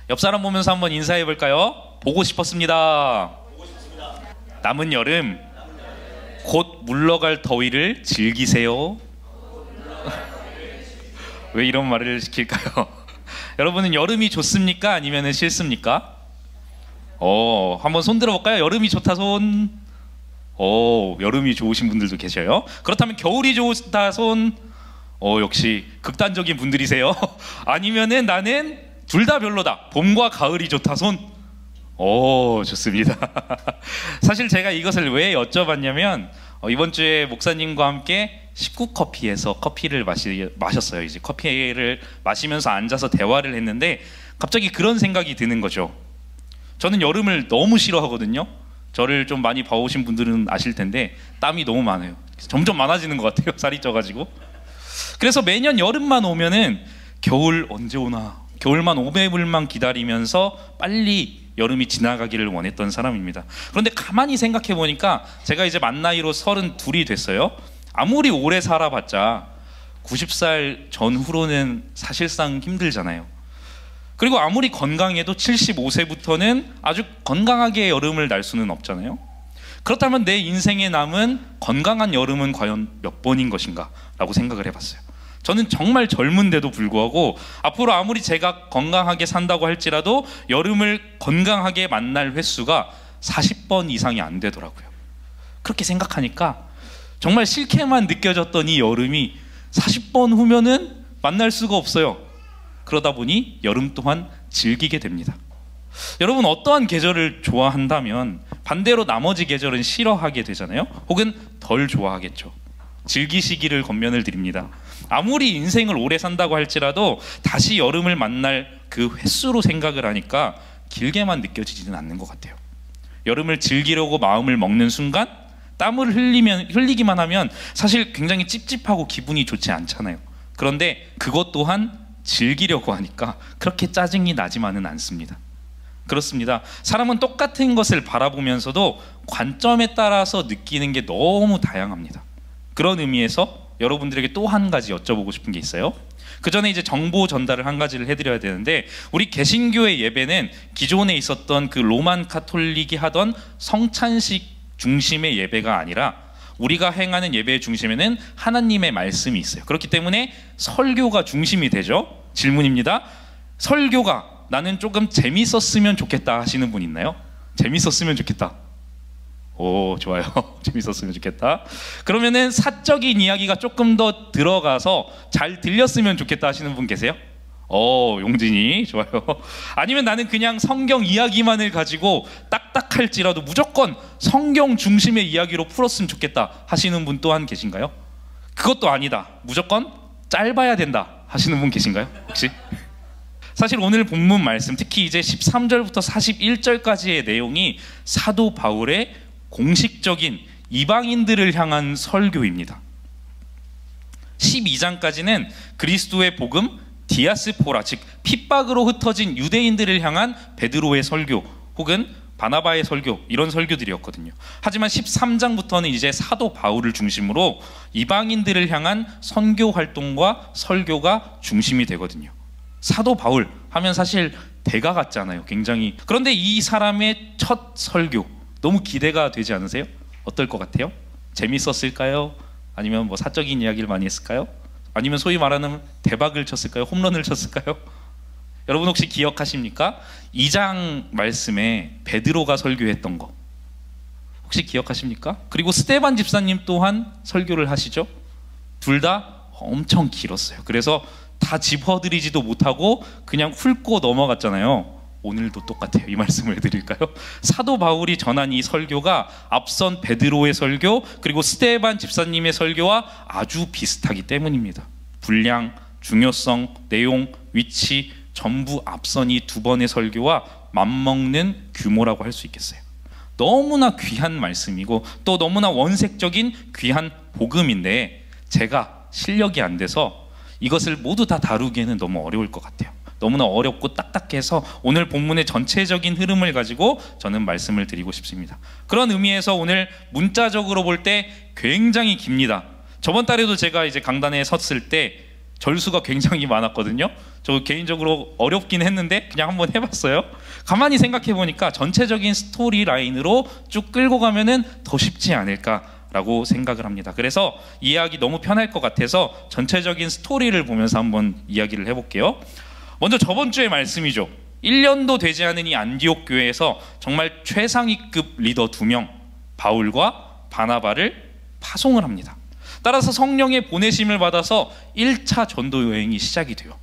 옆 사람 보면서 한번 인사해 볼까요? 보고 싶었습니다. 남은 여름 곧 물러갈 더위를 즐기세요. 왜 이런 말을 시킬까요? 여러분은 여름이 좋습니까? 아니면 싫습니까? 한번 손 들어볼까요? 여름이 좋다 손. 여름이 좋으신 분들도 계셔요. 그렇다면 겨울이 좋다 손. 역시 극단적인 분들이세요. 아니면은 나는 둘 다 별로다, 봄과 가을이 좋다 손. 좋습니다. 사실 제가 이것을 왜 여쭤봤냐면 이번 주에 목사님과 함께 19커피에서 커피를 마셨어요. 이제 커피를 마시면서 앉아서 대화를 했는데 갑자기 그런 생각이 드는 거죠. 저는 여름을 너무 싫어하거든요. 저를 좀 많이 봐오신 분들은 아실 텐데 땀이 너무 많아요. 점점 많아지는 것 같아요. 살이 쪄가지고. 그래서 매년 여름만 오면은 겨울 언제 오나, 겨울만 오매물만 기다리면서 빨리 여름이 지나가기를 원했던 사람입니다. 그런데 가만히 생각해 보니까 제가 이제 만 나이로 32이 됐어요. 아무리 오래 살아봤자 90살 전후로는 사실상 힘들잖아요. 그리고 아무리 건강해도 75세부터는 아주 건강하게 여름을 날 수는 없잖아요. 그렇다면 내 인생에 남은 건강한 여름은 과연 몇 번인 것인가 라고 생각을 해봤어요. 저는 정말 젊은데도 불구하고 앞으로 아무리 제가 건강하게 산다고 할지라도 여름을 건강하게 만날 횟수가 40번 이상이 안 되더라고요. 그렇게 생각하니까 정말 싫게만 느껴졌던 이 여름이 40번 후면은 만날 수가 없어요. 그러다 보니 여름 또한 즐기게 됩니다. 여러분, 어떠한 계절을 좋아한다면 반대로 나머지 계절은 싫어하게 되잖아요. 혹은 덜 좋아하겠죠. 즐기시기를 권면을 드립니다. 아무리 인생을 오래 산다고 할지라도 다시 여름을 만날 그 횟수로 생각을 하니까 길게만 느껴지지는 않는 것 같아요. 여름을 즐기려고 마음을 먹는 순간 땀을 흘리기만 하면 사실 굉장히 찝찝하고 기분이 좋지 않잖아요. 그런데 그것 또한 즐기려고 하니까 그렇게 짜증이 나지만은 않습니다. 그렇습니다. 사람은 똑같은 것을 바라보면서도 관점에 따라서 느끼는 게 너무 다양합니다. 그런 의미에서 여러분들에게 또 한 가지 여쭤보고 싶은 게 있어요. 그 전에 이제 정보 전달을 한 가지를 해드려야 되는데, 우리 개신교의 예배는 기존에 있었던 그 로만 카톨릭이 하던 성찬식 중심의 예배가 아니라 우리가 행하는 예배의 중심에는 하나님의 말씀이 있어요. 그렇기 때문에 설교가 중심이 되죠. 질문입니다. 설교가 나는 조금 재밌었으면 좋겠다 하시는 분 있나요? 재밌었으면 좋겠다. 좋아요. 재밌었으면 좋겠다. 그러면은 사적인 이야기가 조금 더 들어가서 잘 들렸으면 좋겠다 하시는 분 계세요? 용진이 좋아요. 아니면 나는 그냥 성경 이야기만을 가지고 딱딱할지라도 무조건 성경 중심의 이야기로 풀었으면 좋겠다 하시는 분 또한 계신가요? 그것도 아니다, 무조건 짧아야 된다 하시는 분 계신가요? 혹시? 사실 오늘 본문 말씀, 특히 이제 13절부터 41절까지의 내용이 사도 바울의 공식적인 이방인들을 향한 설교입니다. 12장까지는 그리스도의 복음, 디아스포라, 즉 핍박으로 흩어진 유대인들을 향한 베드로의 설교 혹은 바나바의 설교, 이런 설교들이었거든요. 하지만 13장부터는 이제 사도 바울을 중심으로 이방인들을 향한 선교 활동과 설교가 중심이 되거든요. 사도 바울 하면 사실 대가 같잖아요, 굉장히. 그런데 이 사람의 첫 설교 너무 기대가 되지 않으세요? 어떨 것 같아요? 재밌었을까요? 아니면 뭐 사적인 이야기를 많이 했을까요? 아니면 소위 말하는 대박을 쳤을까요? 홈런을 쳤을까요? 여러분 혹시 기억하십니까? 2장 말씀에 베드로가 설교했던 거 혹시 기억하십니까? 그리고 스데반 집사님 또한 설교를 하시죠? 둘 다 엄청 길었어요. 그래서 다 짚어드리지도 못하고 그냥 훑고 넘어갔잖아요. 오늘도 똑같아요. 이 말씀을 드릴까요? 사도 바울이 전한 이 설교가 앞선 베드로의 설교 그리고 스데반 집사님의 설교와 아주 비슷하기 때문입니다. 분량, 중요성, 내용, 위치 전부 앞선 이 두 번의 설교와 맞먹는 규모라고 할 수 있겠어요. 너무나 귀한 말씀이고 또 너무나 원색적인 귀한 복음인데 제가 실력이 안 돼서 이것을 모두 다 다루기에는 너무 어려울 것 같아요. 너무나 어렵고 딱딱해서 오늘 본문의 전체적인 흐름을 가지고 저는 말씀을 드리고 싶습니다. 그런 의미에서 오늘 문자적으로 볼 때 굉장히 깁니다. 저번 달에도 제가 이제 강단에 섰을 때 절수가 굉장히 많았거든요. 저 개인적으로 어렵긴 했는데 그냥 한번 해봤어요. 가만히 생각해 보니까 전체적인 스토리 라인으로 쭉 끌고 가면은 더 쉽지 않을까라고 생각을 합니다. 그래서 이해하기 너무 편할 것 같아서 전체적인 스토리를 보면서 한번 이야기를 해볼게요. 먼저 저번 주의 말씀이죠. 1년도 되지 않은 이 안디옥 교회에서 정말 최상위급 리더 2명, 바울과 바나바를 파송을 합니다. 따라서 성령의 보내심을 받아서 1차 전도 여행이 시작이 돼요.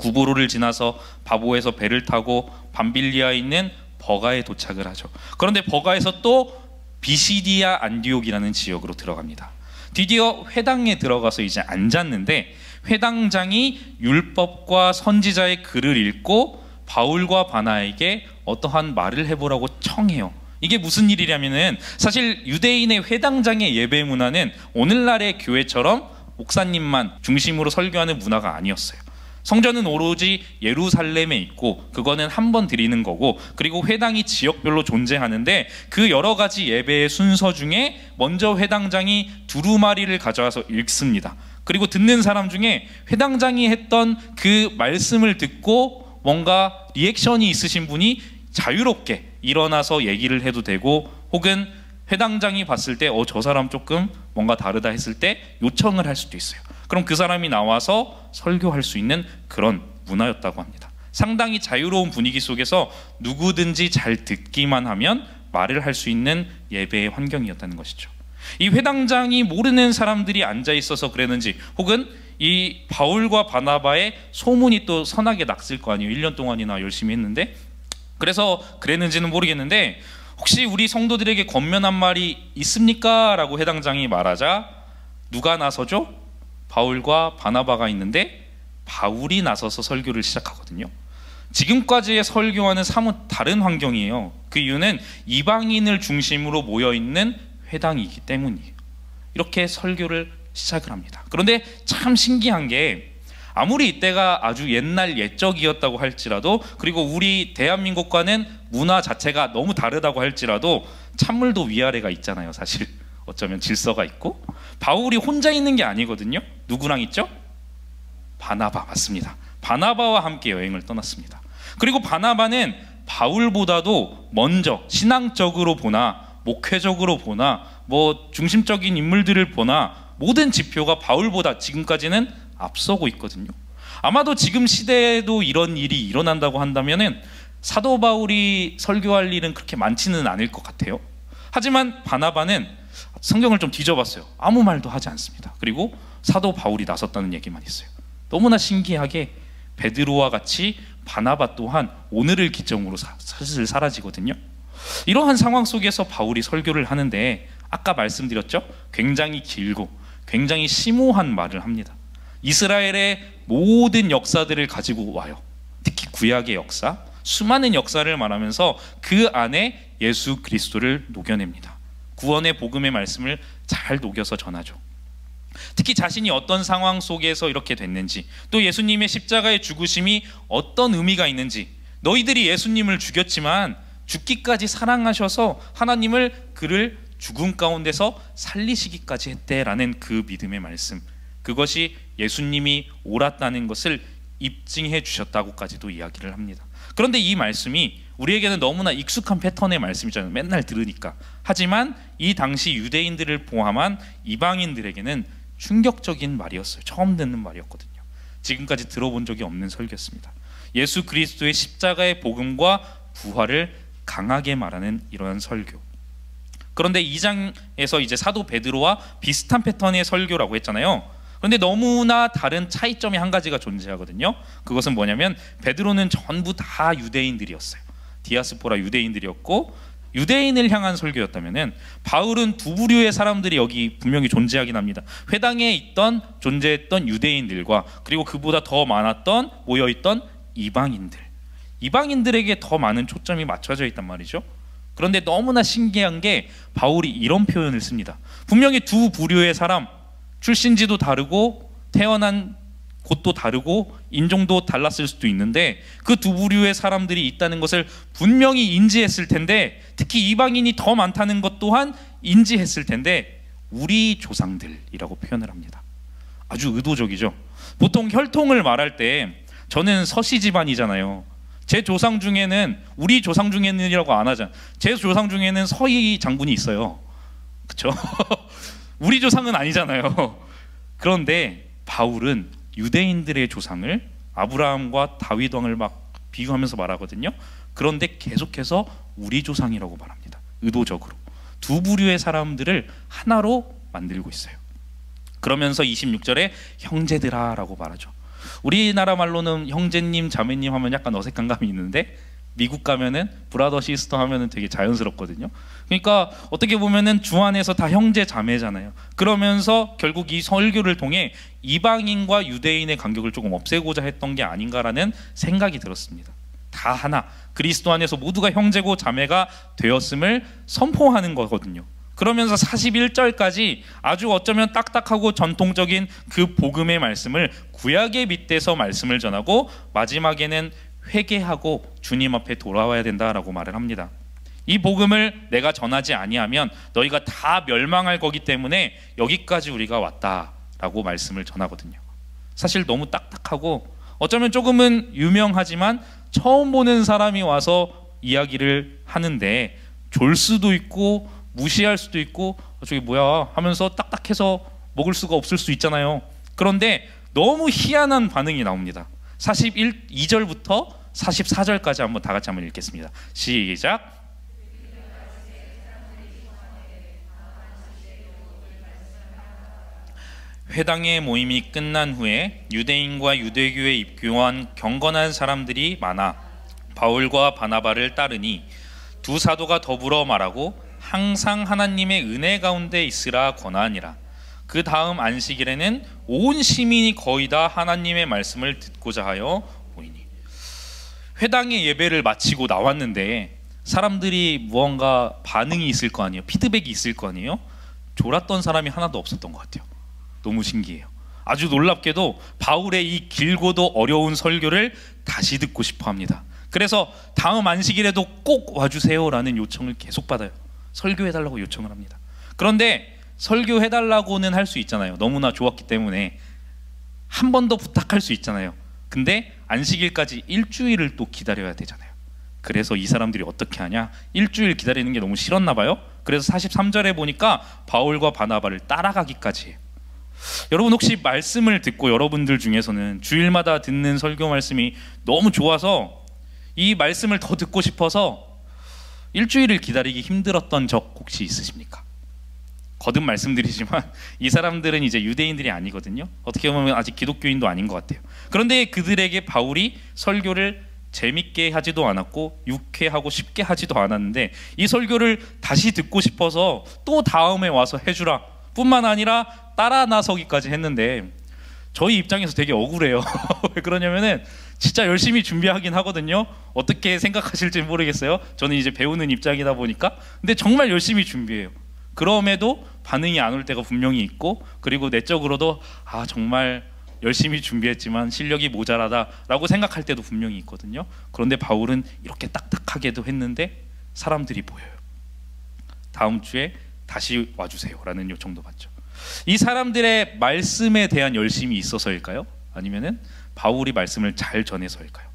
구브로를 지나서 바보에서 배를 타고 밤빌리아에 있는 버가에 도착을 하죠. 그런데 버가에서 또 비시디아 안디옥이라는 지역으로 들어갑니다. 드디어 회당에 들어가서 이제 앉았는데 회당장이 율법과 선지자의 글을 읽고 바울과 바나에게 어떠한 말을 해보라고 청해요. 이게 무슨 일이냐면은 사실 유대인의 회당장의 예배 문화는 오늘날의 교회처럼 목사님만 중심으로 설교하는 문화가 아니었어요. 성전은 오로지 예루살렘에 있고 그거는 한 번 드리는 거고, 그리고 회당이 지역별로 존재하는데 그 여러 가지 예배의 순서 중에 먼저 회당장이 두루마리를 가져와서 읽습니다. 그리고 듣는 사람 중에 회당장이 했던 그 말씀을 듣고 뭔가 리액션이 있으신 분이 자유롭게 일어나서 얘기를 해도 되고, 혹은 회당장이 봤을 때 저 사람 조금 뭔가 다르다 했을 때 요청을 할 수도 있어요. 그럼 그 사람이 나와서 설교할 수 있는 그런 문화였다고 합니다. 상당히 자유로운 분위기 속에서 누구든지 잘 듣기만 하면 말을 할 수 있는 예배의 환경이었다는 것이죠. 이 회당장이 모르는 사람들이 앉아 있어서 그랬는지, 혹은 이 바울과 바나바의 소문이 또 선하게 났을 거 아니에요. 1년 동안이나 열심히 했는데. 그래서 그랬는지는 모르겠는데, 혹시 우리 성도들에게 권면한 말이 있습니까? 라고 회당장이 말하자 누가 나서죠? 바울과 바나바가 있는데 바울이 나서서 설교를 시작하거든요. 지금까지의 설교와는 사뭇 다른 환경이에요. 그 이유는 이방인을 중심으로 모여있는 회당이기 때문이에요. 이렇게 설교를 시작을 합니다. 그런데 참 신기한 게, 아무리 이때가 아주 옛날 옛적이었다고 할지라도, 그리고 우리 대한민국과는 문화 자체가 너무 다르다고 할지라도 찬물도 위아래가 있잖아요. 사실 어쩌면 질서가 있고. 바울이 혼자 있는 게 아니거든요. 누구랑 있죠? 바나바, 맞습니다. 바나바와 함께 여행을 떠났습니다. 그리고 바나바는 바울보다도 먼저 신앙적으로 보나 목회적으로 보나 뭐 중심적인 인물들을 보나 모든 지표가 바울보다 지금까지는 앞서고 있거든요. 아마도 지금 시대에도 이런 일이 일어난다고 한다면은 사도 바울이 설교할 일은 그렇게 많지는 않을 것 같아요. 하지만 바나바는 성경을 좀 뒤져봤어요. 아무 말도 하지 않습니다. 그리고 사도 바울이 나섰다는 얘기만 있어요. 너무나 신기하게 베드로와 같이 바나바 또한 오늘을 기점으로 사실 사라지거든요. 이러한 상황 속에서 바울이 설교를 하는데, 아까 말씀드렸죠? 굉장히 길고 굉장히 심오한 말을 합니다. 이스라엘의 모든 역사들을 가지고 와요. 특히 구약의 역사, 수많은 역사를 말하면서 그 안에 예수 그리스도를 녹여냅니다. 구원의 복음의 말씀을 잘 녹여서 전하죠. 특히 자신이 어떤 상황 속에서 이렇게 됐는지, 또 예수님의 십자가의 죽으심이 어떤 의미가 있는지, 너희들이 예수님을 죽였지만 죽기까지 사랑하셔서 하나님을 그를 죽음 가운데서 살리시기까지 했대라는 그 믿음의 말씀, 그것이 예수님이 옳았다는 것을 입증해 주셨다고까지도 이야기를 합니다. 그런데 이 말씀이 우리에게는 너무나 익숙한 패턴의 말씀이잖아요. 맨날 들으니까. 하지만 이 당시 유대인들을 포함한 이방인들에게는 충격적인 말이었어요. 처음 듣는 말이었거든요. 지금까지 들어본 적이 없는 설교였습니다. 예수 그리스도의 십자가의 복음과 부활을 강하게 말하는 이러한 설교. 그런데 2장에서 이제 사도 베드로와 비슷한 패턴의 설교라고 했잖아요. 그런데 너무나 다른 차이점이 한 가지가 존재하거든요. 그것은 뭐냐면 베드로는 전부 다 유대인들이었어요. 디아스포라 유대인들이었고, 유대인을 향한 설교였다면은 바울은 두 부류의 사람들이 여기 분명히 존재하긴 합니다. 회당에 존재했던 유대인들과, 그리고 그보다 더 많았던 모여있던 이방인들에게 더 많은 초점이 맞춰져 있단 말이죠. 그런데 너무나 신기한 게 바울이 이런 표현을 씁니다. 분명히 두 부류의 사람, 출신지도 다르고 태어난 곳도 다르고 인종도 달랐을 수도 있는데 그 두 부류의 사람들이 있다는 것을 분명히 인지했을 텐데, 특히 이방인이 더 많다는 것 또한 인지했을 텐데 우리 조상들이라고 표현을 합니다. 아주 의도적이죠. 보통 혈통을 말할 때 저는 서씨 집안이잖아요. 제 조상 중에는, 우리 조상 중에는이라고 안 하잖아요. 제 조상 중에는 서희 장군이 있어요. 그렇죠? 우리 조상은 아니잖아요. 그런데 바울은 유대인들의 조상을 아브라함과 다윗 왕을 막 비유하면서 말하거든요. 그런데 계속해서 우리 조상이라고 말합니다. 의도적으로 두 부류의 사람들을 하나로 만들고 있어요. 그러면서 26절에 형제들아라고 말하죠. 우리나라 말로는 형제님, 자매님 하면 약간 어색한 감이 있는데 미국 가면은 브라더 시스터 하면은 되게 자연스럽거든요. 그러니까 어떻게 보면은 주 안에서 다 형제 자매잖아요. 그러면서 결국 이 설교를 통해 이방인과 유대인의 간격을 조금 없애고자 했던 게 아닌가라는 생각이 들었습니다. 다 하나, 그리스도 안에서 모두가 형제고 자매가 되었음을 선포하는 거거든요. 그러면서 41절까지 아주 어쩌면 딱딱하고 전통적인 그 복음의 말씀을 구약에 빗대서 말씀을 전하고 마지막에는 회개하고 주님 앞에 돌아와야 된다라고 말을 합니다. 이 복음을 내가 전하지 아니하면 너희가 다 멸망할 거기 때문에 여기까지 우리가 왔다라고 말씀을 전하거든요. 사실 너무 딱딱하고 어쩌면 조금은 유명하지만 처음 보는 사람이 와서 이야기를 하는데 졸 수도 있고 무시할 수도 있고 저게 뭐야 하면서 딱딱해서 먹을 수가 없을 수 있잖아요. 그런데 너무 희한한 반응이 나옵니다. 42절부터 44절까지 한번 다 같이 한번 읽겠습니다. 시작. 회당의 모임이 끝난 후에 유대인과 유대교에 입교한 경건한 사람들이 많아 바울과 바나바를 따르니 두 사도가 더불어 말하고 항상 하나님의 은혜 가운데 있으라 권하니라. 그 다음 안식일에는 온 시민이 거의 다 하나님의 말씀을 듣고자 하여 모이니. 회당의 예배를 마치고 나왔는데 사람들이 무언가 반응이 있을 거 아니에요. 피드백이 있을 거 아니에요. 졸았던 사람이 하나도 없었던 것 같아요. 너무 신기해요. 아주 놀랍게도 바울의 이 길고도 어려운 설교를 다시 듣고 싶어 합니다. 그래서 다음 안식일에도 꼭 와주세요라는 요청을 계속 받아요. 설교해달라고 요청을 합니다. 그런데 설교해달라고는 할 수 있잖아요. 너무나 좋았기 때문에 한 번 더 부탁할 수 있잖아요. 근데 안식일까지 일주일을 또 기다려야 되잖아요. 그래서 이 사람들이 어떻게 하냐? 일주일 기다리는 게 너무 싫었나 봐요. 그래서 43절에 보니까 바울과 바나바를 따라가기까지 해요. 여러분 혹시 말씀을 듣고 여러분들 중에서는 주일마다 듣는 설교 말씀이 너무 좋아서 이 말씀을 더 듣고 싶어서 일주일을 기다리기 힘들었던 적 혹시 있으십니까? 거듭 말씀드리지만 이 사람들은 이제 유대인들이 아니거든요. 어떻게 보면 아직 기독교인도 아닌 것 같아요. 그런데 그들에게 바울이 설교를 재밌게 하지도 않았고 유쾌하고 쉽게 하지도 않았는데 이 설교를 다시 듣고 싶어서 또 다음에 와서 해주라 뿐만 아니라 따라 나서기까지 했는데 저희 입장에서 되게 억울해요. 왜 그러냐면은 진짜 열심히 준비하긴 하거든요. 어떻게 생각하실지 모르겠어요. 저는 이제 배우는 입장이다 보니까. 근데 정말 열심히 준비해요. 그럼에도 반응이 안 올 때가 분명히 있고, 그리고 내적으로도 아 정말 열심히 준비했지만 실력이 모자라다라고 생각할 때도 분명히 있거든요. 그런데 바울은 이렇게 딱딱하게도 했는데 사람들이 보여요. 다음 주에 다시 와주세요라는 요청도 받죠. 이 사람들의 말씀에 대한 열심이 있어서일까요? 아니면은 바울이 말씀을 잘 전해서일까요?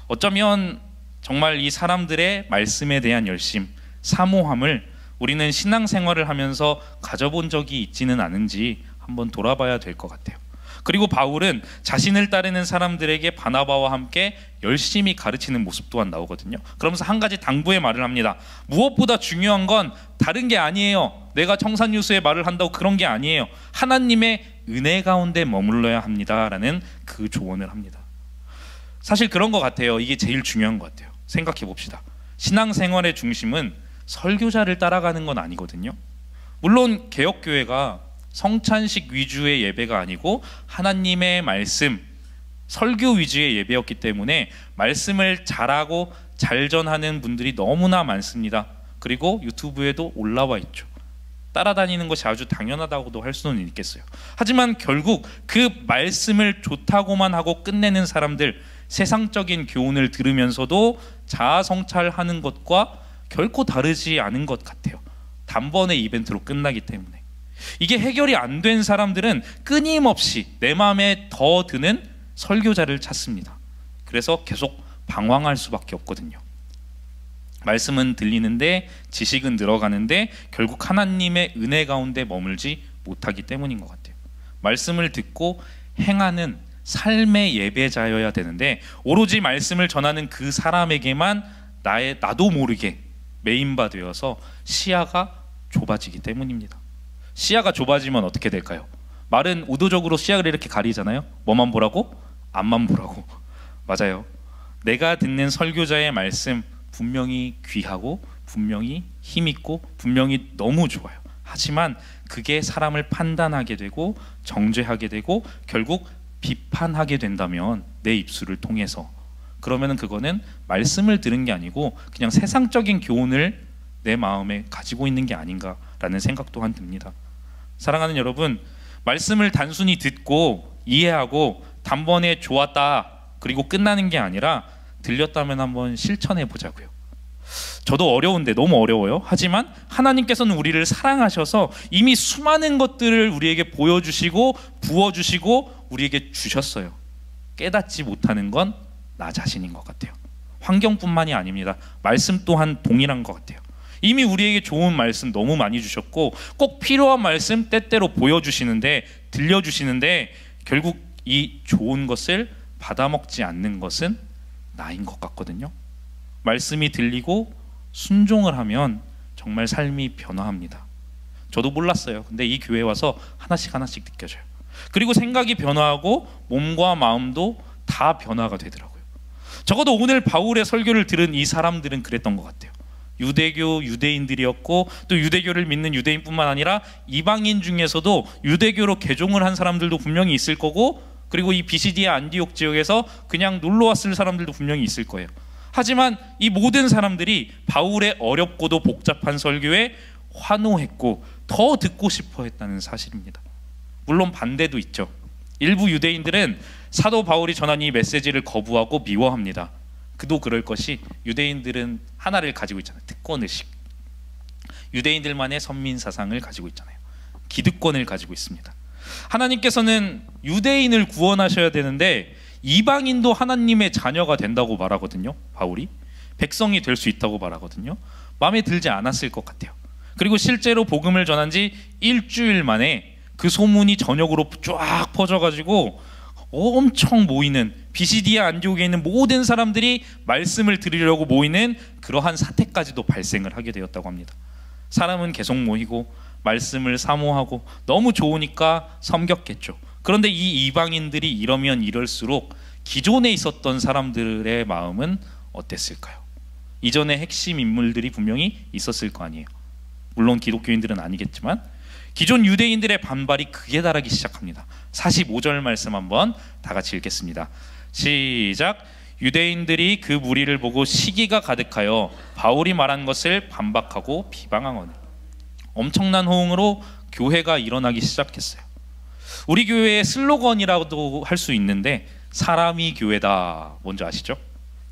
어쩌면 정말 이 사람들의 말씀에 대한 열심, 사모함을 우리는 신앙생활을 하면서 가져본 적이 있지는 않은지 한번 돌아봐야 될 것 같아요. 그리고 바울은 자신을 따르는 사람들에게 바나바와 함께 열심히 가르치는 모습 또한 나오거든요. 그러면서 한 가지 당부의 말을 합니다. 무엇보다 중요한 건 다른 게 아니에요. 내가 청산유수의 말을 한다고 그런 게 아니에요. 하나님의 은혜 가운데 머물러야 합니다라는 그 조언을 합니다. 사실 그런 것 같아요. 이게 제일 중요한 것 같아요. 생각해 봅시다. 신앙생활의 중심은 설교자를 따라가는 건 아니거든요. 물론 개혁교회가 성찬식 위주의 예배가 아니고 하나님의 말씀, 설교 위주의 예배였기 때문에 말씀을 잘하고 잘 전하는 분들이 너무나 많습니다. 그리고 유튜브에도 올라와 있죠. 따라다니는 것이 아주 당연하다고도 할 수는 있겠어요. 하지만 결국 그 말씀을 좋다고만 하고 끝내는 사람들, 세상적인 교훈을 들으면서도 자아 성찰하는 것과 결코 다르지 않은 것 같아요. 단번에 이벤트로 끝나기 때문에. 이게 해결이 안 된 사람들은 끊임없이 내 마음에 더 드는 설교자를 찾습니다. 그래서 계속 방황할 수밖에 없거든요. 말씀은 들리는데 지식은 늘어가는데 결국 하나님의 은혜 가운데 머물지 못하기 때문인 것 같아요. 말씀을 듣고 행하는 삶의 예배자여야 되는데 오로지 말씀을 전하는 그 사람에게만 나도 모르게 메인바 되어서 시야가 좁아지기 때문입니다. 시야가 좁아지면 어떻게 될까요? 말은 의도적으로 시야를 이렇게 가리잖아요. 뭐만 보라고? 앞만 보라고. 맞아요. 내가 듣는 설교자의 말씀 분명히 귀하고 분명히 힘있고 분명히 너무 좋아요. 하지만 그게 사람을 판단하게 되고 정죄하게 되고 결국 비판하게 된다면 내 입술을 통해서, 그러면은 그거는 말씀을 들은 게 아니고 그냥 세상적인 교훈을 내 마음에 가지고 있는 게 아닌가라는 생각 또한 듭니다. 사랑하는 여러분, 말씀을 단순히 듣고 이해하고 단번에 좋았다 그리고 끝나는 게 아니라 들렸다면 한번 실천해 보자고요. 저도 어려운데, 너무 어려워요. 하지만 하나님께서는 우리를 사랑하셔서 이미 수많은 것들을 우리에게 보여주시고 부어주시고 우리에게 주셨어요. 깨닫지 못하는 건 나 자신인 것 같아요. 환경뿐만이 아닙니다. 말씀 또한 동일한 것 같아요. 이미 우리에게 좋은 말씀 너무 많이 주셨고 꼭 필요한 말씀 때때로 보여주시는데, 들려주시는데 결국 이 좋은 것을 받아먹지 않는 것은 나인 것 같거든요. 말씀이 들리고 순종을 하면 정말 삶이 변화합니다. 저도 몰랐어요. 근데 이 교회에 와서 하나씩 하나씩 느껴져요. 그리고 생각이 변화하고 몸과 마음도 다 변화가 되더라고요. 적어도 오늘 바울의 설교를 들은 이 사람들은 그랬던 것 같아요. 유대교 유대인들이었고 또 유대교를 믿는 유대인뿐만 아니라 이방인 중에서도 유대교로 개종을 한 사람들도 분명히 있을 거고, 그리고 이 비시디아 안디옥 지역에서 그냥 놀러 왔을 사람들도 분명히 있을 거예요. 하지만 이 모든 사람들이 바울의 어렵고도 복잡한 설교에 환호했고 더 듣고 싶어 했다는 사실입니다. 물론 반대도 있죠. 일부 유대인들은 사도 바울이 전한 이 메시지를 거부하고 미워합니다. 그도 그럴 것이, 유대인들은 하나를 가지고 있잖아요. 특권의식. 유대인들만의 선민사상을 가지고 있잖아요. 기득권을 가지고 있습니다. 하나님께서는 유대인을 구원하셔야 되는데 이방인도 하나님의 자녀가 된다고 말하거든요. 바울이 백성이 될 수 있다고 말하거든요. 마음에 들지 않았을 것 같아요. 그리고 실제로 복음을 전한 지 일주일 만에 그 소문이 전역으로 쫙 퍼져가지고 엄청 모이는, 비시디아 안디옥에 있는 모든 사람들이 말씀을 들으려고 모이는 그러한 사태까지도 발생을 하게 되었다고 합니다. 사람은 계속 모이고 말씀을 사모하고 너무 좋으니까 섬겼겠죠. 그런데 이 이방인들이 이러면 이럴수록 기존에 있었던 사람들의 마음은 어땠을까요? 이전에 핵심 인물들이 분명히 있었을 거 아니에요. 물론 기독교인들은 아니겠지만 기존 유대인들의 반발이 극에 달하기 시작합니다. 45절 말씀 한번 다 같이 읽겠습니다. 시작. 유대인들이 그 무리를 보고 시기가 가득하여 바울이 말한 것을 반박하고 비방하거늘. 엄청난 호응으로 교회가 일어나기 시작했어요. 우리 교회의 슬로건이라고도 할 수 있는데 사람이 교회다. 뭔지 아시죠?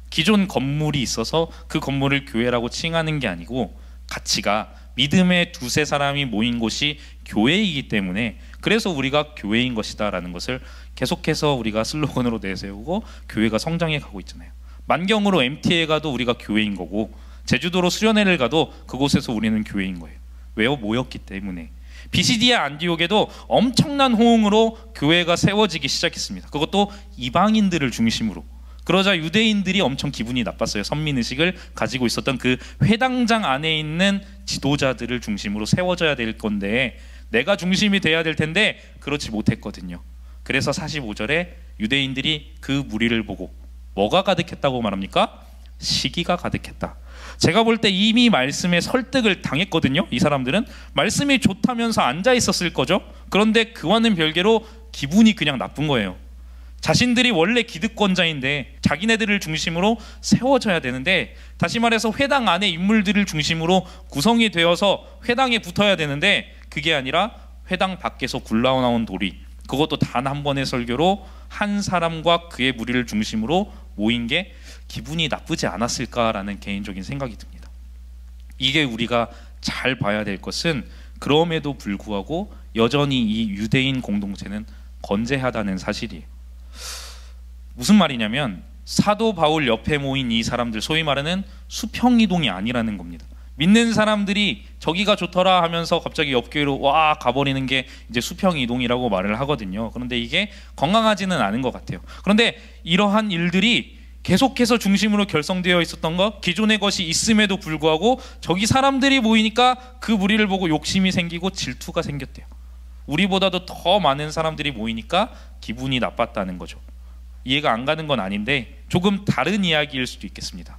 기존 건물이 있어서 그 건물을 교회라고 칭하는 게 아니고 가치가 믿음의 두세 사람이 모인 곳이 교회이기 때문에, 그래서 우리가 교회인 것이다 라는 것을 계속해서 우리가 슬로건으로 내세우고 교회가 성장해 가고 있잖아요. 만경으로 MT에 가도 우리가 교회인 거고 제주도로 수련회를 가도 그곳에서 우리는 교회인 거예요. 왜요? 모였기 때문에. 비시디아 안디옥에도 엄청난 호응으로 교회가 세워지기 시작했습니다. 그것도 이방인들을 중심으로. 그러자 유대인들이 엄청 기분이 나빴어요. 선민의식을 가지고 있었던 그 회당장 안에 있는 지도자들을 중심으로 세워져야 될 건데 내가 중심이 돼야 될 텐데 그렇지 못했거든요. 그래서 45절에 유대인들이 그 무리를 보고 뭐가 가득했다고 말합니까? 시기가 가득했다. 제가 볼 때 이미 말씀에 설득을 당했거든요. 이 사람들은 말씀이 좋다면서 앉아 있었을 거죠. 그런데 그와는 별개로 기분이 그냥 나쁜 거예요. 자신들이 원래 기득권자인데 자기네들을 중심으로 세워져야 되는데, 다시 말해서 회당 안에 인물들을 중심으로 구성이 되어서 회당에 붙어야 되는데 그게 아니라 회당 밖에서 굴러나온 도리, 그것도 단 한 번의 설교로 한 사람과 그의 무리를 중심으로 모인 게 기분이 나쁘지 않았을까라는 개인적인 생각이 듭니다. 이게 우리가 잘 봐야 될 것은 그럼에도 불구하고 여전히 이 유대인 공동체는 건재하다는 사실이에요. 무슨 말이냐면 사도 바울 옆에 모인 이 사람들, 소위 말하는 수평이동이 아니라는 겁니다. 믿는 사람들이 저기가 좋더라 하면서 갑자기 옆교회로 와 가버리는 게 이제 수평이동이라고 말을 하거든요. 그런데 이게 건강하지는 않은 것 같아요. 그런데 이러한 일들이 계속해서 중심으로 결성되어 있었던 것, 기존의 것이 있음에도 불구하고 저기 사람들이 모이니까 그 무리를 보고 욕심이 생기고 질투가 생겼대요. 우리보다도 더 많은 사람들이 모이니까 기분이 나빴다는 거죠. 이해가 안 가는 건 아닌데 조금 다른 이야기일 수도 있겠습니다.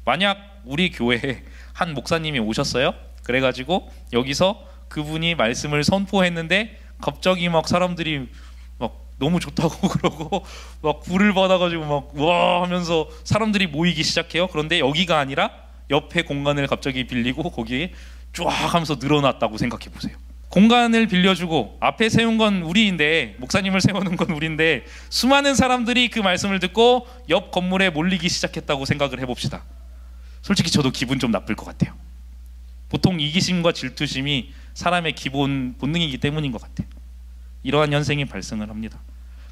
만약 우리 교회에 한 목사님이 오셨어요. 그래가지고 여기서 그분이 말씀을 선포했는데 갑자기 막 사람들이 막 너무 좋다고 그러고 막 불을 받아가지고 막 와 하면서 사람들이 모이기 시작해요. 그런데 여기가 아니라 옆에 공간을 갑자기 빌리고 거기에 쫙 하면서 늘어났다고 생각해 보세요. 공간을 빌려주고 앞에 세운 건 우리인데, 목사님을 세우는 건 우리인데 수많은 사람들이 그 말씀을 듣고 옆 건물에 몰리기 시작했다고 생각을 해봅시다. 솔직히 저도 기분 좀 나쁠 것 같아요. 보통 이기심과 질투심이 사람의 기본 본능이기 때문인 것 같아요. 이러한 현상이 발생을 합니다.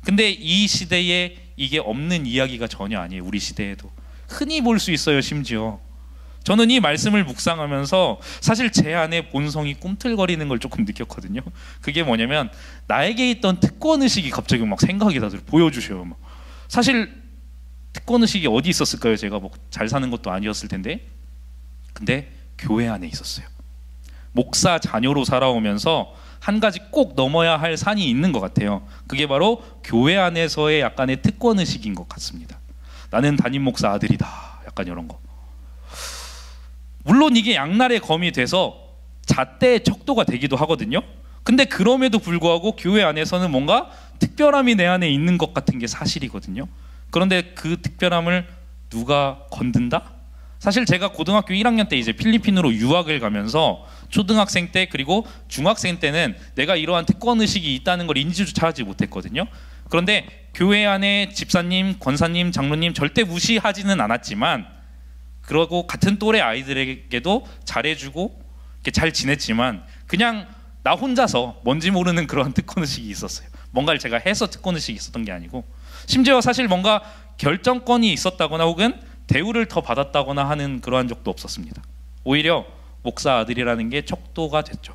근데 이 시대에 이게 없는 이야기가 전혀 아니에요. 우리 시대에도 흔히 볼 수 있어요. 심지어 저는 이 말씀을 묵상하면서 사실 제 안에 본성이 꿈틀거리는 걸 조금 느꼈거든요. 그게 뭐냐면 나에게 있던 특권의식이 갑자기 막 생각이 나더라고요. 보여주셔요. 막. 사실 특권의식이 어디 있었을까요? 제가 뭐 잘 사는 것도 아니었을 텐데. 근데 교회 안에 있었어요. 목사 자녀로 살아오면서 한 가지 꼭 넘어야 할 산이 있는 것 같아요. 그게 바로 교회 안에서의 약간의 특권의식인 것 같습니다. 나는 담임 목사 아들이다. 약간 이런 거. 물론 이게 양날의 검이 돼서 잣대의 척도가 되기도 하거든요. 근데 그럼에도 불구하고 교회 안에서는 뭔가 특별함이 내 안에 있는 것 같은 게 사실이거든요. 그런데 그 특별함을 누가 건든다? 사실 제가 고등학교 1학년 때 이제 필리핀으로 유학을 가면서 초등학생 때 그리고 중학생 때는 내가 이러한 특권의식이 있다는 걸 인지조차 하지 못했거든요. 그런데 교회 안에 집사님, 권사님, 장로님 절대 무시하지는 않았지만, 그러고 같은 또래 아이들에게도 잘해주고 이렇게 잘 지냈지만 그냥 나 혼자서 뭔지 모르는 그런 특권의식이 있었어요. 뭔가를 제가 해서 특권의식이 있었던 게 아니고, 심지어 사실 뭔가 결정권이 있었다거나 혹은 대우를 더 받았다거나 하는 그러한 적도 없었습니다. 오히려 목사 아들이라는 게 척도가 됐죠.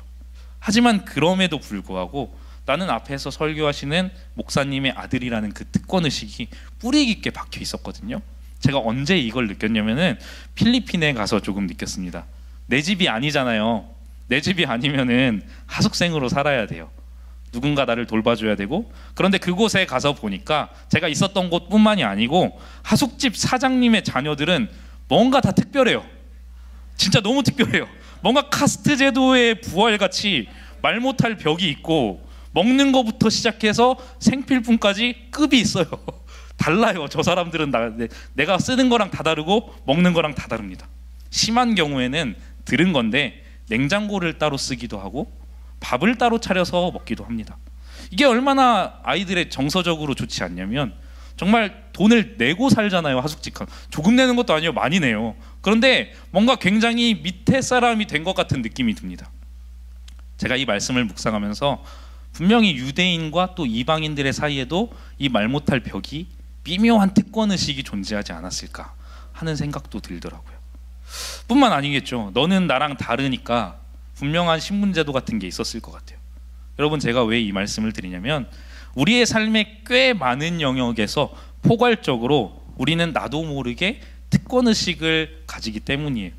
하지만 그럼에도 불구하고 나는 앞에서 설교하시는 목사님의 아들이라는 그 특권의식이 뿌리 깊게 박혀 있었거든요. 제가 언제 이걸 느꼈냐면은 필리핀에 가서 조금 느꼈습니다. 내 집이 아니잖아요. 내 집이 아니면은 하숙생으로 살아야 돼요. 누군가 나를 돌봐줘야 되고. 그런데 그곳에 가서 보니까 제가 있었던 곳뿐만이 아니고 하숙집 사장님의 자녀들은 뭔가 다 특별해요. 진짜 너무 특별해요. 뭔가 카스트 제도의 부활같이 말 못할 벽이 있고 먹는 거부터 시작해서 생필품까지 급이 있어요. 달라요. 저 사람들은 내가 쓰는 거랑 다 다르고 먹는 거랑 다 다릅니다. 심한 경우에는 들은 건데 냉장고를 따로 쓰기도 하고 밥을 따로 차려서 먹기도 합니다. 이게 얼마나 아이들의 정서적으로 좋지 않냐면 정말 돈을 내고 살잖아요. 하숙집 조금 내는 것도 아니에요. 많이 내요. 그런데 뭔가 굉장히 밑에 사람이 된 것 같은 느낌이 듭니다. 제가 이 말씀을 묵상하면서 분명히 유대인과 또 이방인들의 사이에도 이 말 못할 벽이 미묘한 특권의식이 존재하지 않았을까 하는 생각도 들더라고요. 뿐만 아니겠죠. 너는 나랑 다르니까 분명한 신분제도 같은 게 있었을 것 같아요. 여러분, 제가 왜 이 말씀을 드리냐면 우리의 삶의 꽤 많은 영역에서 포괄적으로 우리는 나도 모르게 특권의식을 가지기 때문이에요.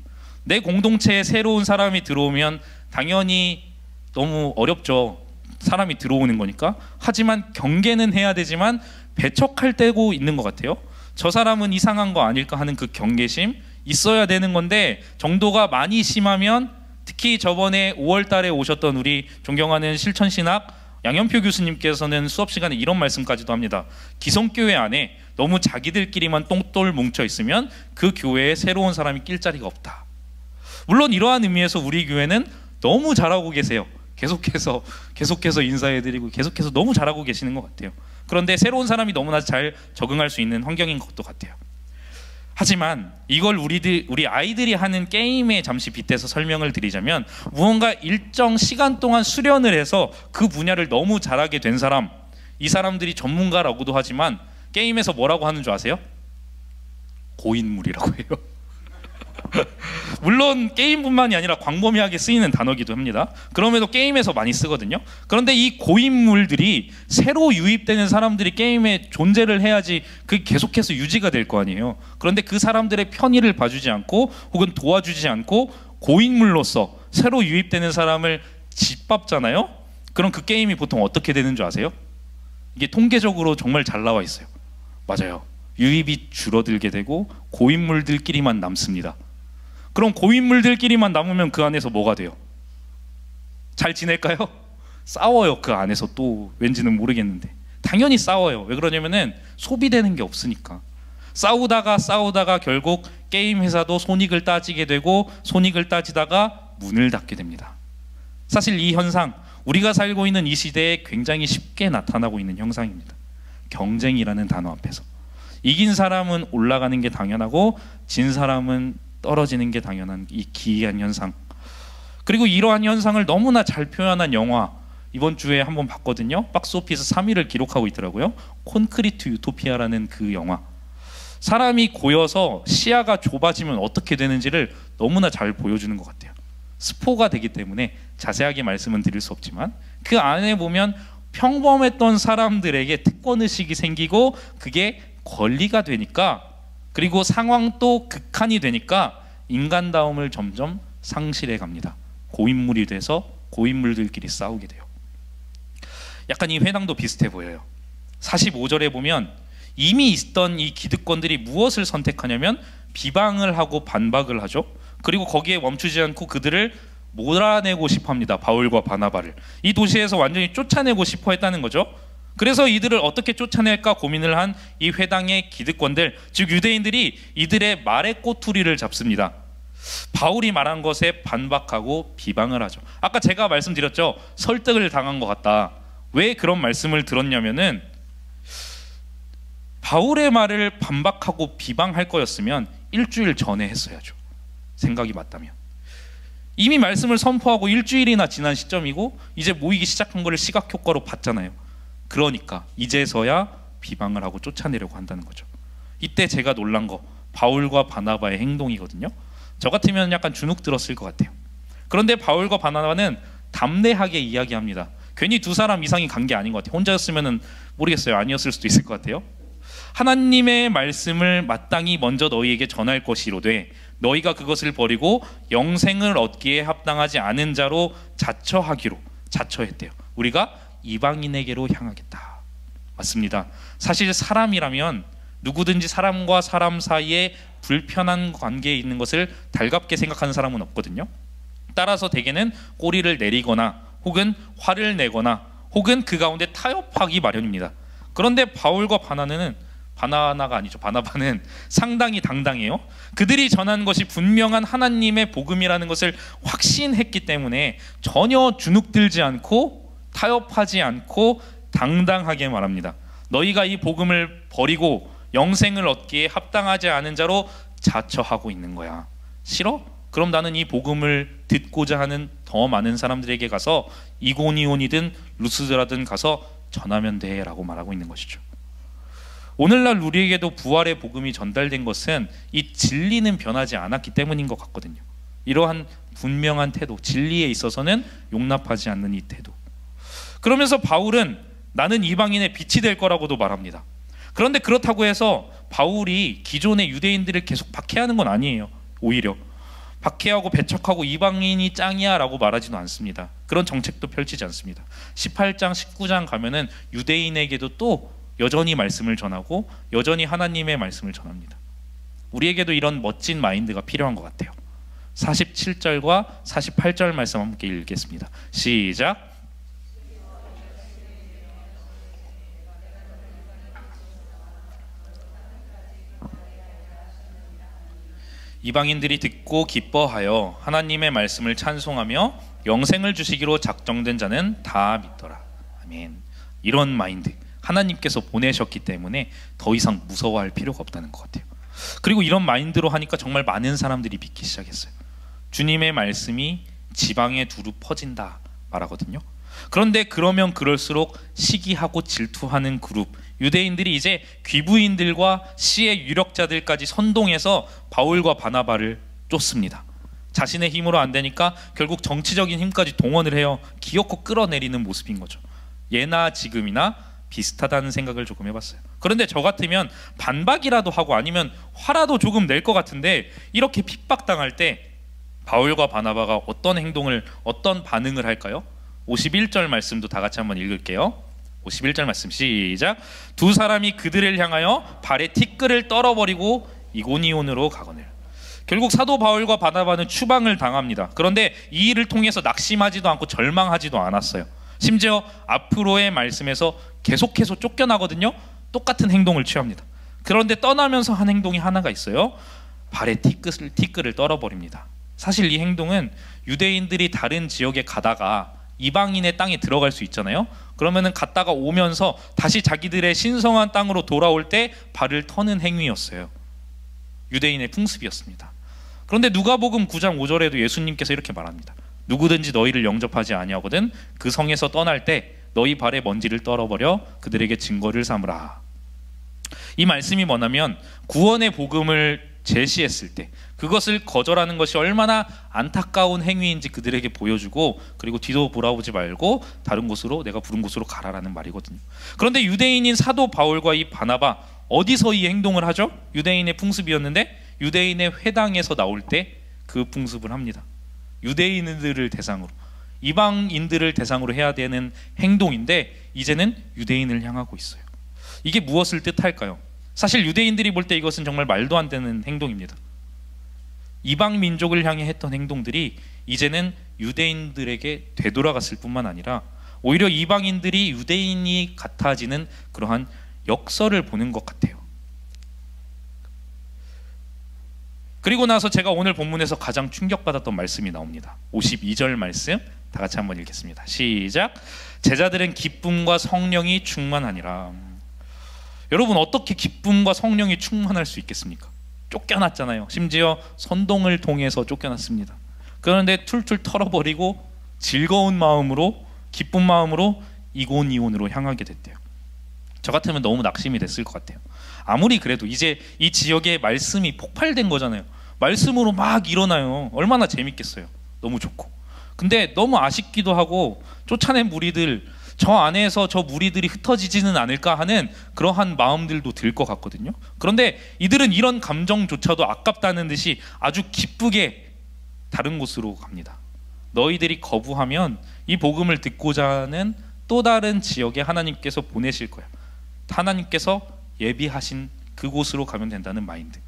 내 공동체에 새로운 사람이 들어오면 당연히 너무 어렵죠. 사람이 들어오는 거니까. 하지만 경계는 해야 되지만 배척할 때고 있는 것 같아요. 저 사람은 이상한 거 아닐까 하는 그 경계심 있어야 되는 건데 정도가 많이 심하면, 특히 저번에 5월 달에 오셨던 우리 존경하는 실천신학 양현표 교수님께서는 수업 시간에 이런 말씀까지도 합니다. 기성교회 안에 너무 자기들끼리만 똥돌 뭉쳐 있으면 그 교회에 새로운 사람이 낄 자리가 없다. 물론 이러한 의미에서 우리 교회는 너무 잘하고 계세요. 계속해서 인사해드리고 계속해서 너무 잘하고 계시는 것 같아요. 그런데 새로운 사람이 너무나 잘 적응할 수 있는 환경인 것도 같아요. 하지만 이걸 우리 아이들이 하는 게임에 잠시 빗대서 설명을 드리자면, 무언가 일정 시간 동안 수련을 해서 그 분야를 너무 잘하게 된 사람, 이 사람들이 전문가라고도 하지만 게임에서 뭐라고 하는 줄 아세요? 고인물이라고 해요. 물론 게임뿐만이 아니라 광범위하게 쓰이는 단어기도 합니다. 그럼에도 게임에서 많이 쓰거든요. 그런데 이 고인물들이 새로 유입되는 사람들이 게임에 존재를 해야지 그게 계속해서 유지가 될 거 아니에요. 그런데 그 사람들의 편의를 봐주지 않고 혹은 도와주지 않고 고인물로서 새로 유입되는 사람을 짓밟잖아요. 그럼 그 게임이 보통 어떻게 되는 줄 아세요? 이게 통계적으로 정말 잘 나와 있어요. 맞아요. 유입이 줄어들게 되고 고인물들끼리만 남습니다. 그럼 고인물들끼리만 남으면 그 안에서 뭐가 돼요? 잘 지낼까요? 싸워요. 그 안에서 또 왠지는 모르겠는데 당연히 싸워요. 왜 그러냐면은 소비되는 게 없으니까. 싸우다가 결국 게임 회사도 손익을 따지게 되고, 손익을 따지다가 문을 닫게 됩니다. 사실 이 현상, 우리가 살고 있는 이 시대에 굉장히 쉽게 나타나고 있는 형상입니다. 경쟁이라는 단어 앞에서 이긴 사람은 올라가는 게 당연하고 진 사람은 떨어지는 게 당연한 이 기이한 현상. 그리고 이러한 현상을 너무나 잘 표현한 영화, 이번 주에 한번 봤거든요. 박스오피스 3위를 기록하고 있더라고요. 콘크리트 유토피아라는 그 영화. 사람이 고여서 시야가 좁아지면 어떻게 되는지를 너무나 잘 보여주는 것 같아요. 스포가 되기 때문에 자세하게 말씀은 드릴 수 없지만, 그 안에 보면 평범했던 사람들에게 특권의식이 생기고 그게 권리가 되니까, 그리고 상황도 극한이 되니까 인간다움을 점점 상실해 갑니다. 고인물이 돼서 고인물들끼리 싸우게 돼요. 약간 이 회당도 비슷해 보여요. 45절에 보면 이미 있던 이 기득권들이 무엇을 선택하냐면 비방을 하고 반박을 하죠. 그리고 거기에 멈추지 않고 그들을 몰아내고 싶어 합니다. 바울과 바나바를 이 도시에서 완전히 쫓아내고 싶어 했다는 거죠. 그래서 이들을 어떻게 쫓아낼까 고민을 한 이 회당의 기득권들, 즉 유대인들이 이들의 말의 꼬투리를 잡습니다. 바울이 말한 것에 반박하고 비방을 하죠. 아까 제가 말씀드렸죠. 설득을 당한 것 같다. 왜 그런 말씀을 들었냐면은 바울의 말을 반박하고 비방할 거였으면 일주일 전에 했어야죠. 생각이 맞다면. 이미 말씀을 선포하고 일주일이나 지난 시점이고 이제 모이기 시작한 거를 시각효과로 봤잖아요. 그러니까 이제서야 비방을 하고 쫓아내려고 한다는 거죠. 이때 제가 놀란 거 바울과 바나바의 행동이거든요. 저 같으면 약간 주눅 들었을 것 같아요. 그런데 바울과 바나바는 담대하게 이야기합니다. 괜히 두 사람 이상이 간 게 아닌 것 같아요. 혼자였으면 모르겠어요. 아니었을 수도 있을 것 같아요. 하나님의 말씀을 마땅히 먼저 너희에게 전할 것이로되 너희가 그것을 버리고 영생을 얻기에 합당하지 않은 자로 자처했대요. 우리가 이방인에게로 향하겠다. 맞습니다. 사실 사람이라면 누구든지 사람과 사람 사이에 불편한 관계에 있는 것을 달갑게 생각하는 사람은 없거든요. 따라서 대개는 꼬리를 내리거나 혹은 화를 내거나 혹은 그 가운데 타협하기 마련입니다. 그런데 바울과 바나바는 상당히 당당해요. 그들이 전한 것이 분명한 하나님의 복음이라는 것을 확신했기 때문에 전혀 주눅들지 않고 타협하지 않고 당당하게 말합니다. 너희가 이 복음을 버리고 영생을 얻기에 합당하지 않은 자로 자처하고 있는 거야. 싫어? 그럼 나는 이 복음을 듣고자 하는 더 많은 사람들에게 가서 이고니온이든 루스드라든 가서 전하면 돼 라고 말하고 있는 것이죠. 오늘날 우리에게도 부활의 복음이 전달된 것은 이 진리는 변하지 않았기 때문인 것 같거든요. 이러한 분명한 태도, 진리에 있어서는 용납하지 않는 이 태도. 그러면서 바울은 나는 이방인의 빛이 될 거라고도 말합니다. 그런데 그렇다고 해서 바울이 기존의 유대인들을 계속 박해하는 건 아니에요. 오히려 박해하고 배척하고 이방인이 짱이야 라고 말하지도 않습니다. 그런 정책도 펼치지 않습니다. 18장 19장 가면은 유대인에게도 또 여전히 말씀을 전하고 여전히 하나님의 말씀을 전합니다. 우리에게도 이런 멋진 마인드가 필요한 것 같아요. 47절과 48절 말씀 함께 읽겠습니다. 시작. 이방인들이 듣고 기뻐하여 하나님의 말씀을 찬송하며 영생을 주시기로 작정된 자는 다 믿더라. 아멘. 이런 마인드, 하나님께서 보내셨기 때문에 더 이상 무서워할 필요가 없다는 것 같아요. 그리고 이런 마인드로 하니까 정말 많은 사람들이 믿기 시작했어요. 주님의 말씀이 지방에 두루 퍼진다 말하거든요. 그런데 그러면 그럴수록 시기하고 질투하는 그룹 유대인들이 이제 귀부인들과 시의 유력자들까지 선동해서 바울과 바나바를 쫓습니다. 자신의 힘으로 안 되니까 결국 정치적인 힘까지 동원을 해요. 기어코 끌어내리는 모습인 거죠. 예나 지금이나 비슷하다는 생각을 조금 해봤어요. 그런데 저 같으면 반박이라도 하고 아니면 화라도 조금 낼 것 같은데, 이렇게 핍박당할 때 바울과 바나바가 어떤 행동을, 어떤 반응을 할까요? 51절 말씀도 다 같이 한번 읽을게요. 51절 말씀 시작. 두 사람이 그들을 향하여 발에 티끌을 떨어버리고 이고니온으로 가거늘. 결국 사도 바울과 바나바는 추방을 당합니다. 그런데 이 일을 통해서 낙심하지도 않고 절망하지도 않았어요. 심지어 앞으로의 말씀에서 계속해서 쫓겨나거든요. 똑같은 행동을 취합니다. 그런데 떠나면서 한 행동이 하나가 있어요. 발에 티끌을 떨어버립니다. 사실 이 행동은 유대인들이 다른 지역에 가다가 이방인의 땅에 들어갈 수 있잖아요. 그러면은 갔다가 오면서 다시 자기들의 신성한 땅으로 돌아올 때 발을 터는 행위였어요. 유대인의 풍습이었습니다. 그런데 누가복음 9장 5절에도 예수님께서 이렇게 말합니다. 누구든지 너희를 영접하지 아니하거든 그 성에서 떠날 때 너희 발에 먼지를 떨어버려 그들에게 증거를 삼으라. 이 말씀이 뭐냐면 구원의 복음을 제시했을 때 그것을 거절하는 것이 얼마나 안타까운 행위인지 그들에게 보여주고, 그리고 뒤도 돌아보지 말고 다른 곳으로, 내가 부른 곳으로 가라라는 말이거든요. 그런데 유대인인 사도 바울과 이 바나바 어디서 이 행동을 하죠? 유대인의 풍습이었는데 유대인의 회당에서 나올 때 그 풍습을 합니다. 유대인들을 대상으로, 이방인들을 대상으로 해야 되는 행동인데 이제는 유대인을 향하고 있어요. 이게 무엇을 뜻할까요? 사실 유대인들이 볼 때 이것은 정말 말도 안 되는 행동입니다. 이방 민족을 향해 했던 행동들이 이제는 유대인들에게 되돌아갔을 뿐만 아니라 오히려 이방인들이 유대인이 같아지는 그러한 역설을 보는 것 같아요. 그리고 나서 제가 오늘 본문에서 가장 충격받았던 말씀이 나옵니다. 52절 말씀 다 같이 한번 읽겠습니다. 시작. 제자들은 기쁨과 성령이 충만하니라. 여러분, 어떻게 기쁨과 성령이 충만할 수 있겠습니까? 쫓겨났잖아요. 심지어 선동을 통해서 쫓겨났습니다. 그런데 툴툴 털어버리고 즐거운 마음으로, 기쁜 마음으로 이고니온으로 향하게 됐대요. 저 같으면 너무 낙심이 됐을 것 같아요. 아무리 그래도 이제 이 지역에 말씀이 폭발된 거잖아요. 말씀으로 막 일어나요. 얼마나 재밌겠어요. 너무 좋고. 근데 너무 아쉽기도 하고, 쫓아낸 무리들, 저 안에서 저 무리들이 흩어지지는 않을까 하는 그러한 마음들도 들 것 같거든요. 그런데 이들은 이런 감정조차도 아깝다는 듯이 아주 기쁘게 다른 곳으로 갑니다. 너희들이 거부하면 이 복음을 듣고자 하는 또 다른 지역에 하나님께서 보내실 거야. 하나님께서 예비하신 그곳으로 가면 된다는 마인드.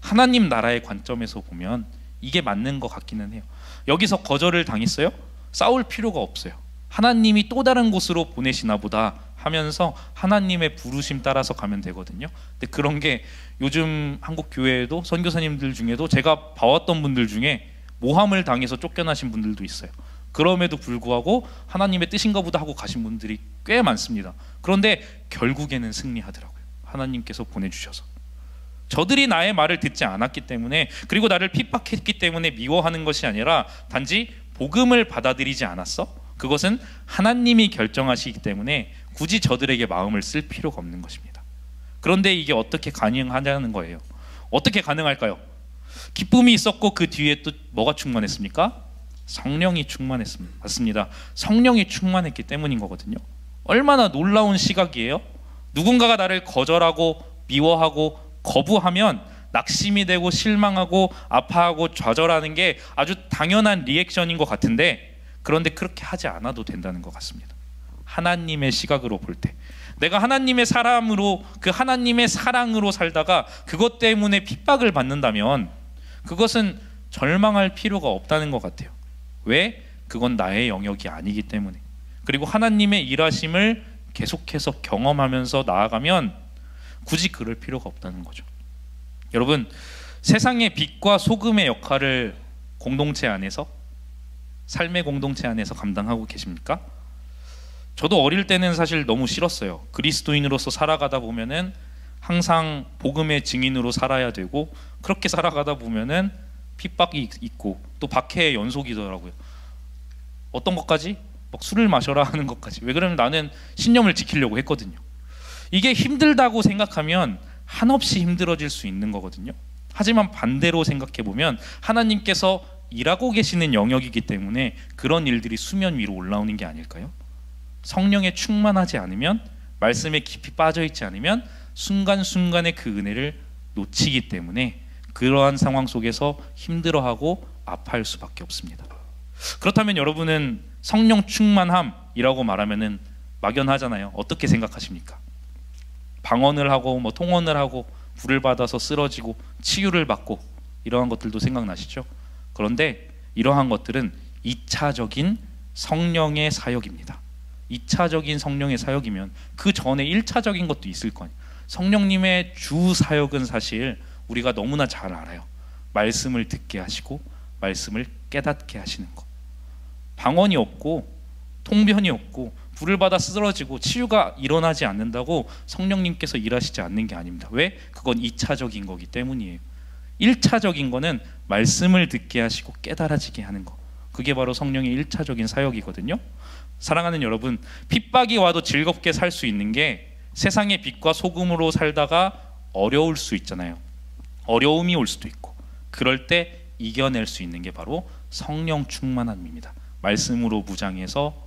하나님 나라의 관점에서 보면 이게 맞는 것 같기는 해요. 여기서 거절을 당했어요? 싸울 필요가 없어요. 하나님이 또 다른 곳으로 보내시나 보다 하면서 하나님의 부르심 따라서 가면 되거든요. 근데 그런 게 요즘 한국 교회에도 선교사님들 중에도 제가 봐왔던 분들 중에 모함을 당해서 쫓겨나신 분들도 있어요. 그럼에도 불구하고 하나님의 뜻인가 보다 하고 가신 분들이 꽤 많습니다. 그런데 결국에는 승리하더라고요. 하나님께서 보내주셔서. 저들이 나의 말을 듣지 않았기 때문에, 그리고 나를 핍박했기 때문에 미워하는 것이 아니라 단지 복음을 받아들이지 않았어? 그것은 하나님이 결정하시기 때문에 굳이 저들에게 마음을 쓸 필요가 없는 것입니다. 그런데 이게 어떻게 가능하냐는 거예요. 어떻게 가능할까요? 기쁨이 있었고 그 뒤에 또 뭐가 충만했습니까? 성령이 충만했습니다. 맞습니다. 성령이 충만했기 때문인 거거든요. 얼마나 놀라운 시각이에요. 누군가가 나를 거절하고 미워하고 거부하면 낙심이 되고 실망하고 아파하고 좌절하는 게 아주 당연한 리액션인 것 같은데, 그런데 그렇게 하지 않아도 된다는 것 같습니다. 하나님의 시각으로 볼 때 내가 하나님의 사람으로, 그 하나님의 사랑으로 살다가 그것 때문에 핍박을 받는다면 그것은 절망할 필요가 없다는 것 같아요. 왜? 그건 나의 영역이 아니기 때문에. 그리고 하나님의 일하심을 계속해서 경험하면서 나아가면 굳이 그럴 필요가 없다는 거죠. 여러분, 세상의 빛과 소금의 역할을 공동체 안에서, 삶의 공동체 안에서 감당하고 계십니까? 저도 어릴 때는 사실 너무 싫었어요. 그리스도인으로서 살아가다 보면은 항상 복음의 증인으로 살아야 되고, 그렇게 살아가다 보면은 핍박이 있고 또 박해의 연속이더라고요. 어떤 것까지? 막 술을 마셔라 하는 것까지. 왜 그러면 나는 신념을 지키려고 했거든요. 이게 힘들다고 생각하면 한없이 힘들어질 수 있는 거거든요. 하지만 반대로 생각해 보면 하나님께서 일하고 계시는 영역이기 때문에 그런 일들이 수면 위로 올라오는 게 아닐까요? 성령에 충만하지 않으면, 말씀에 깊이 빠져 있지 않으면 순간순간에 그 은혜를 놓치기 때문에 그러한 상황 속에서 힘들어하고 아파할 수밖에 없습니다. 그렇다면 여러분은 성령 충만함이라고 말하면은 막연하잖아요. 어떻게 생각하십니까? 방언을 하고 뭐 통언을 하고 불을 받아서 쓰러지고 치유를 받고 이러한 것들도 생각나시죠? 그런데 이러한 것들은 2차적인 성령의 사역입니다. 2차적인 성령의 사역이면 그 전에 1차적인 것도 있을 거 아니에요. 성령님의 주 사역은 사실 우리가 너무나 잘 알아요. 말씀을 듣게 하시고 말씀을 깨닫게 하시는 것. 방언이 없고 통변이 없고 불을 받아 쓰러지고 치유가 일어나지 않는다고 성령님께서 일하시지 않는 게 아닙니다. 왜? 그건 2차적인 거기 때문이에요. 1차적인 거는 말씀을 듣게 하시고 깨달아지게 하는 거. 그게 바로 성령의 1차적인 사역이거든요. 사랑하는 여러분, 핍박이 와도 즐겁게 살 수 있는 게 세상의 빛과 소금으로 살다가 어려울 수 있잖아요. 어려움이 올 수도 있고, 그럴 때 이겨낼 수 있는 게 바로 성령 충만함입니다. 말씀으로 무장해서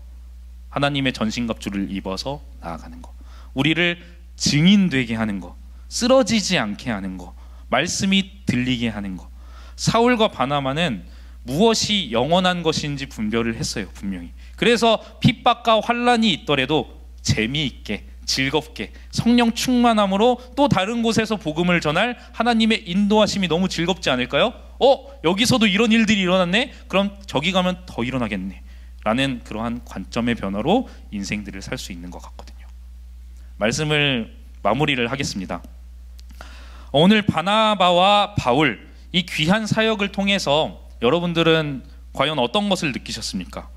하나님의 전신갑주를 입어서 나아가는 거, 우리를 증인되게 하는 거, 쓰러지지 않게 하는 거, 말씀이 들리게 하는 거. 사울과 바나바는 무엇이 영원한 것인지 분별을 했어요, 분명히. 그래서 핍박과 환란이 있더라도 재미있게 즐겁게 성령 충만함으로 또 다른 곳에서 복음을 전할 하나님의 인도하심이 너무 즐겁지 않을까요? 여기서도 이런 일들이 일어났네? 그럼 저기 가면 더 일어나겠네 라는 그러한 관점의 변화로 인생들을 살 수 있는 것 같거든요. 말씀을 마무리를 하겠습니다. 오늘 바나바와 바울, 이 귀한 사역을 통해서 여러분들은 과연 어떤 것을 느끼셨습니까?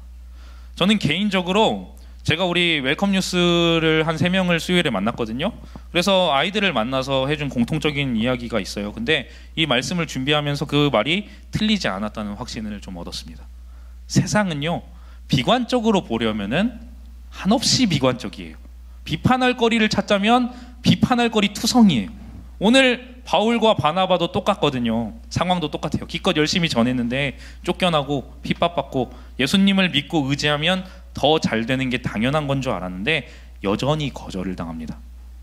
저는 개인적으로 제가 우리 웰컴 뉴스를 한 3명을 수요일에 만났거든요. 그래서 아이들을 만나서 해준 공통적인 이야기가 있어요. 근데 이 말씀을 준비하면서 그 말이 틀리지 않았다는 확신을 좀 얻었습니다. 세상은요, 비관적으로 보려면은 한없이 비관적이에요. 비판할 거리를 찾자면 비판할 거리 투성이에요. 오늘 바울과 바나바도 똑같거든요. 상황도 똑같아요. 기껏 열심히 전했는데 쫓겨나고 핍박받고 예수님을 믿고 의지하면 더 잘 되는 게 당연한 건 줄 알았는데 여전히 거절을 당합니다.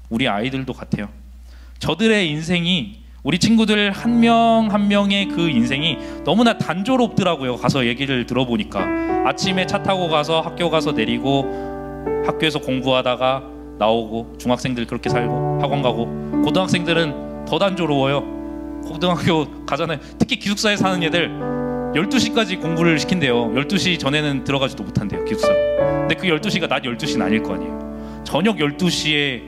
우리 아이들도 같아요. 저들의 인생이, 우리 친구들 한 명 한 명의 그 인생이 너무나 단조롭더라고요. 가서 얘기를 들어보니까 아침에 차 타고 가서 학교 가서 내리고 학교에서 공부하다가 나오고, 중학생들 그렇게 살고 학원 가고, 고등학생들은 더 단조로워요. 고등학교 가잖아요. 특히 기숙사에 사는 애들 12시까지 공부를 시킨대요. 12시 전에는 들어가지도 못한대요, 기숙사. 근데 그 12시가 낮 12시는 아닐 거 아니에요. 저녁 12시에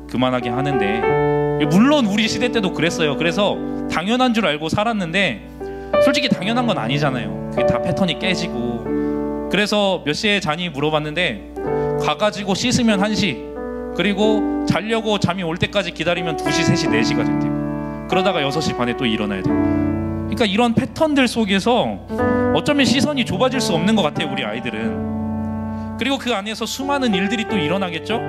그만하게 하는데, 물론 우리 시대 때도 그랬어요. 그래서 당연한 줄 알고 살았는데 솔직히 당연한 건 아니잖아요. 그게 다 패턴이 깨지고. 그래서 몇 시에 자니 물어봤는데 가가지고 씻으면 1시, 그리고 자려고 잠이 올 때까지 기다리면 2시, 3시, 4시가 된대요. 그러다가 6시 반에 또 일어나야 돼요. 그러니까 이런 패턴들 속에서 어쩌면 시선이 좁아질 수 없는 것 같아요, 우리 아이들은. 그리고 그 안에서 수많은 일들이 또 일어나겠죠.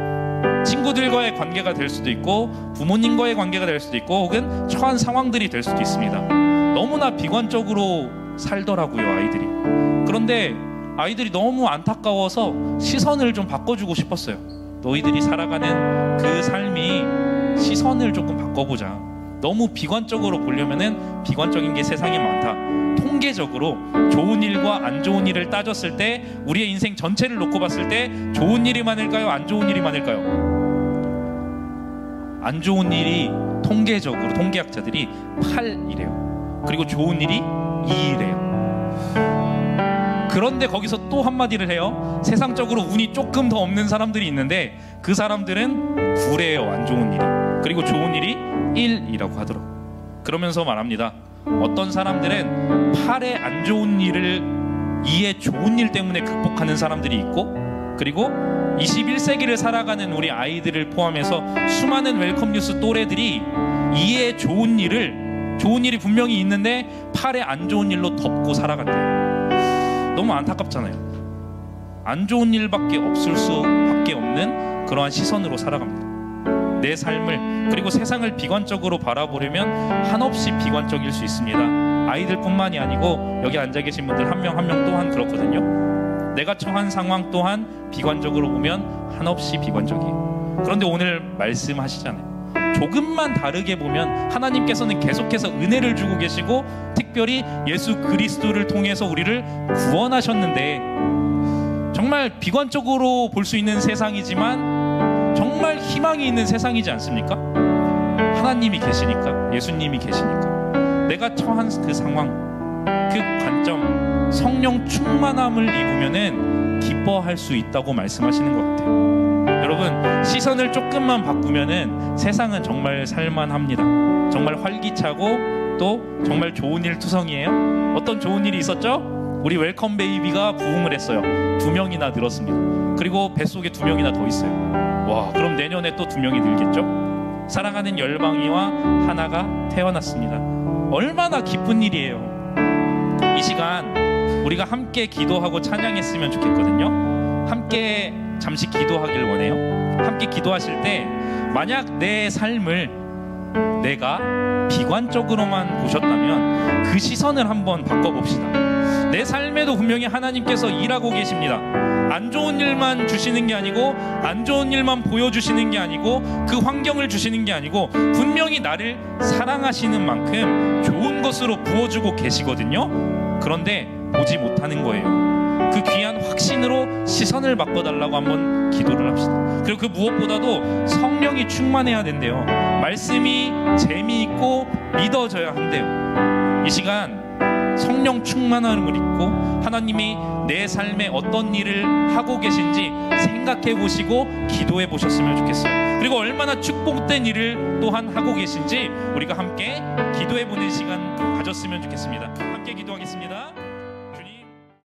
친구들과의 관계가 될 수도 있고, 부모님과의 관계가 될 수도 있고, 혹은 처한 상황들이 될 수도 있습니다. 너무나 비관적으로 살더라고요, 아이들이. 그런데 아이들이 너무 안타까워서 시선을 좀 바꿔주고 싶었어요. 너희들이 살아가는 그 삶이 시선을 조금 바꿔보자. 너무 비관적으로 보려면은 비관적인 게 세상에 많다. 통계적으로 좋은 일과 안 좋은 일을 따졌을 때, 우리의 인생 전체를 놓고 봤을 때 좋은 일이 많을까요? 안 좋은 일이 많을까요? 안 좋은 일이 통계적으로, 통계학자들이 8이래요. 그리고 좋은 일이 2이래요. 그런데 거기서 또 한마디를 해요. 세상적으로 운이 조금 더 없는 사람들이 있는데 그 사람들은 9래요, 안 좋은 일이. 그리고 좋은 일이 1이라고 하더라고요. 그러면서 말합니다. 어떤 사람들은 8의 안 좋은 일을 2의 좋은 일 때문에 극복하는 사람들이 있고, 그리고 21세기를 살아가는 우리 아이들을 포함해서 수많은 웰컴 뉴스 또래들이 이에 좋은 일이 분명히 있는데 팔에 안 좋은 일로 덮고 살아간대요. 너무 안타깝잖아요. 안 좋은 일밖에 없을 수밖에 없는 그러한 시선으로 살아갑니다. 내 삶을, 그리고 세상을 비관적으로 바라보려면 한없이 비관적일 수 있습니다. 아이들뿐만이 아니고 여기 앉아 계신 분들 한 명 한 명 또한 그렇거든요. 내가 처한 상황 또한 비관적으로 보면 한없이 비관적이에요. 그런데 오늘 말씀하시잖아요. 조금만 다르게 보면 하나님께서는 계속해서 은혜를 주고 계시고 특별히 예수 그리스도를 통해서 우리를 구원하셨는데, 정말 비관적으로 볼 수 있는 세상이지만 정말 희망이 있는 세상이지 않습니까? 하나님이 계시니까, 예수님이 계시니까 내가 처한 그 상황, 그 관점, 성령 충만함을 입으면은 기뻐할 수 있다고 말씀하시는 것 같아요. 여러분, 시선을 조금만 바꾸면은 세상은 정말 살만합니다. 정말 활기차고 또 정말 좋은 일 투성이에요. 어떤 좋은 일이 있었죠? 우리 웰컴 베이비가 부흥을 했어요. 2명이나 늘었습니다. 그리고 뱃속에 2명이나 더 있어요. 와, 그럼 내년에 또 2명이 늘겠죠? 사랑하는 열방이와 하나가 태어났습니다. 얼마나 기쁜 일이에요. 이 시간 우리가 함께 기도하고 찬양했으면 좋겠거든요. 함께 잠시 기도하길 원해요. 함께 기도하실 때 만약 내 삶을 내가 비관적으로만 보셨다면 그 시선을 한번 바꿔봅시다. 내 삶에도 분명히 하나님께서 일하고 계십니다. 안 좋은 일만 주시는 게 아니고, 안 좋은 일만 보여주시는 게 아니고, 그 환경을 주시는 게 아니고 분명히 나를 사랑하시는 만큼 좋은 것으로 부어주고 계시거든요. 그런데 보지 못하는 거예요. 그 귀한 확신으로 시선을 바꿔달라고 한번 기도를 합시다. 그리고 그 무엇보다도 성령이 충만해야 된대요. 말씀이 재미있고 믿어져야 한대요. 이 시간 성령 충만함을 입고 하나님이 내 삶에 어떤 일을 하고 계신지 생각해 보시고 기도해 보셨으면 좋겠어요. 그리고 얼마나 축복된 일을 또한 하고 계신지 우리가 함께 기도해 보는 시간 가졌으면 좋겠습니다. 함께 기도하겠습니다.